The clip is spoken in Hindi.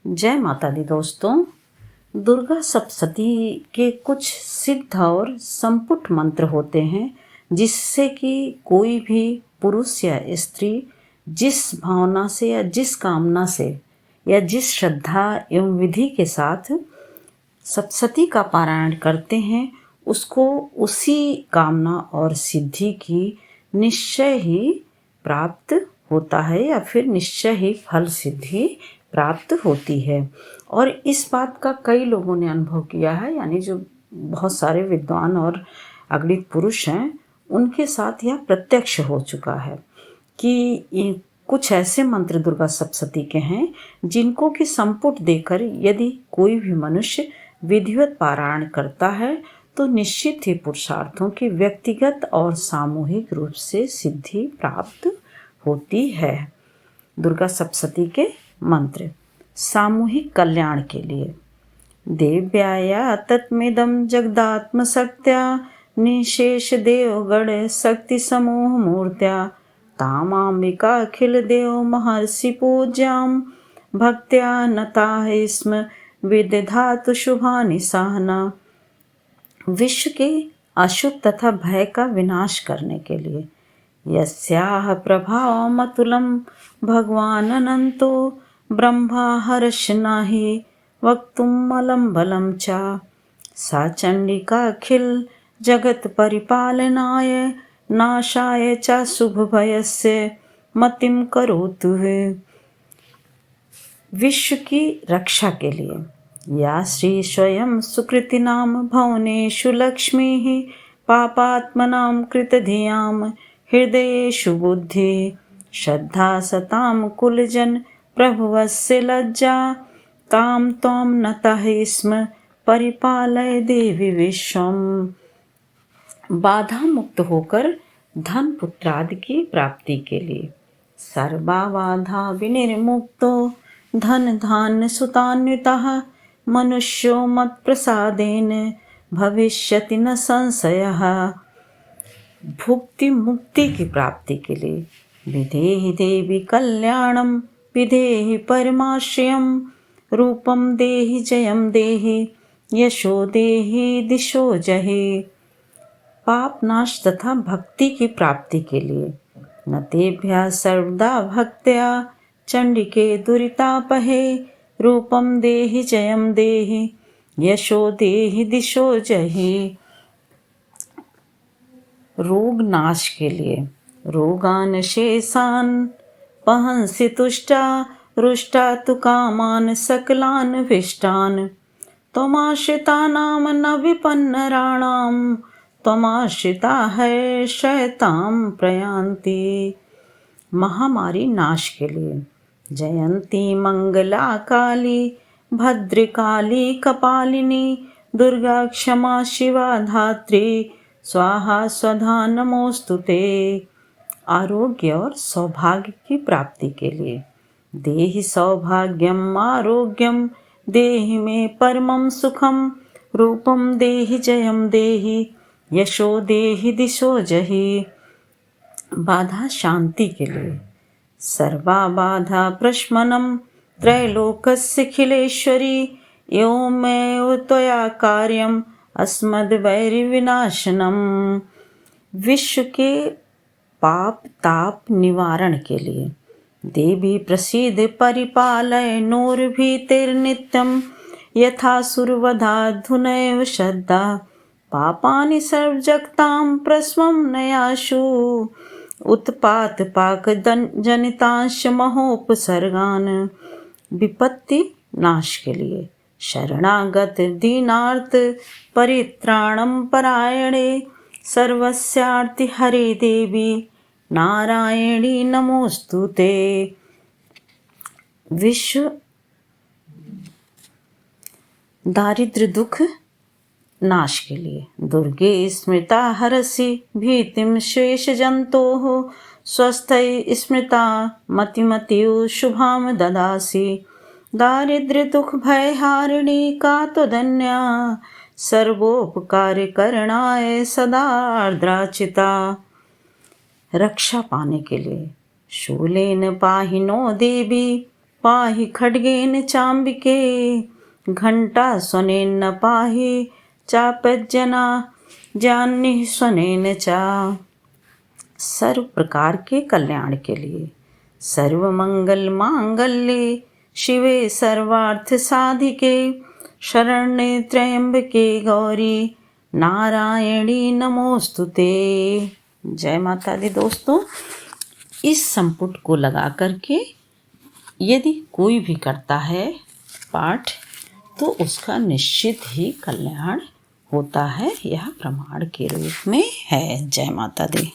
जय माता दी दोस्तों। दुर्गा सप्तशती के कुछ सिद्ध और संपुट मंत्र होते हैं जिससे कि कोई भी पुरुष या स्त्री जिस भावना से या जिस कामना से या जिस श्रद्धा एवं विधि के साथ सप्तशती का पारायण करते हैं उसको उसी कामना और सिद्धि की निश्चय ही प्राप्त होता है या फिर निश्चय ही फल सिद्धि प्राप्त होती है। और इस बात का कई लोगों ने अनुभव किया है, यानी जो बहुत सारे विद्वान और अगणित पुरुष हैं उनके साथ यह प्रत्यक्ष हो चुका है कि कुछ ऐसे मंत्र दुर्गा सप्तशती के हैं जिनको कि संपुट देकर यदि कोई भी मनुष्य विधिवत पारायण करता है तो निश्चित ही पुरुषार्थों की व्यक्तिगत और सामूहिक रूप से सिद्धि प्राप्त होती है। दुर्गा सप्तशती के मंत्र सामूहिक कल्याण के लिए। देव्याया तत्मिदं जगदात्मशक्त्या निशेष देवगण शक्ति समूह मूर्त्या तामाम्बिका अखिल देव महर्षि पूज्याम भक्त्या नता स्म विदधातु शुभानि सहना। विश्व के अशुभ तथा भय का विनाश करने के लिए यस्याह प्रभावमतुलं भगवान अनंतो ब्रह्मा हर्ष नाही वक्तुम् अलम बलम चा। सा चंडिका अखिल जगत परिपालनाय नाशाय च शुभ भयस्य मतिम करोतु। विश्व की रक्षा के लिए या श्री स्वयं सुकृति नाम भवनेषु लक्ष्मी पापात्मनां कृतधियां हृदयेषु बुद्धि श्रद्धा सतां कुलजन प्रभुवस्य लज्जा तां त्वां नतः स्म परिपालय देवी विश्वम। बाधा मुक्त होकर धन पुत्रादि की प्राप्ति के लिए सर्वा बाधा विनिर्मुक्तो धन धान्य सुतान्वितः मनुष्यो मत प्रसादेन भविष्यति न संशयः। भुक्ति मुक्ति की प्राप्ति के लिए विधेहि देवी कल्याणम विधेहि परमाश्रयम रूपम देहि जयम देहि यशो देहि दिशो जहि। पाप नाश तथा भक्ति की प्राप्ति के लिए न तेभ्यः सर्वदा भक्त्या चंडिके दुरितापहे रूपम देहि जयम देहि यशो देहि दिशो जहि। रोग नाश के लिए रोगान शेषान पहंसि तुष्टा रुष्टा तु कामान सकलान विष्टान त्वमाश्रिता नाम न विपन्नराणाम त्वमाश्रिता है शयताम प्रयान्ति। महामारी नाश के लिए जयंती मंगला काली भद्रकाली कपालिनी दुर्गा क्षमा शिवा धात्री स्वाहा स्वधा नमोस्तुते। आरोग्य और सौभाग्य की प्राप्ति के लिए देहि सौभाग्यम आरोग्यम देहि मे परमं सुखम रूपम देहि जयम देहि यशो देहि दिशो जहि। बाधा शांति के लिए सर्वा बाधा प्रशमनम त्रैलोकस्य खिलेश्वरी एवमेव त्वया कार्यम अस्मद्वैरि विनाशनम। विश्व के पाप ताप निवारण के लिए देवी प्रसीद परिपालय नूर्भीतिर्नित्यं यथा सुरवधाधुनैव श्रद्धा पापानि सर्वजगतां प्रस्वं नयाशु उत्पात पाक जनितांश महोपसर्गान। विपत्ति नाश के लिए शरणागत दीनार्थ परित्राणम परायणे सर्वस्यार्ति हरे देवी नारायणी नमोस्तुते। विश्व दारिद्र्य दुख नाश के लिए दुर्गे स्मृता हरसि भीतिम शेष जंतोः स्वस्थै स्मृता मतिमतिः शुभाम ददासि। दारिद्र्य दुख भय हारिणी का त्वदन्या सर्वोपकार करणाय सदा आर्द्राचिता। रक्षा पाने के लिए शूलेन पाहि नो देवी पाहि खड्गेन चाम्बिके, घंटा स्वनेन न पाहि चापजना जान्नि स्वनेन चा। सर्व प्रकार के कल्याण के लिए, सर्व मंगल मांगल्ये शिवे सर्वार्थ साधिके, शरण्ये त्र्यंबके गौरी नारायणी नमोस्तुते। जय माता दी। दोस्तों, इस संपुट को लगा करके यदि कोई भी करता है पाठ तो उसका निश्चित ही कल्याण होता है, यह प्रमाण के रूप में है। जय माता दी।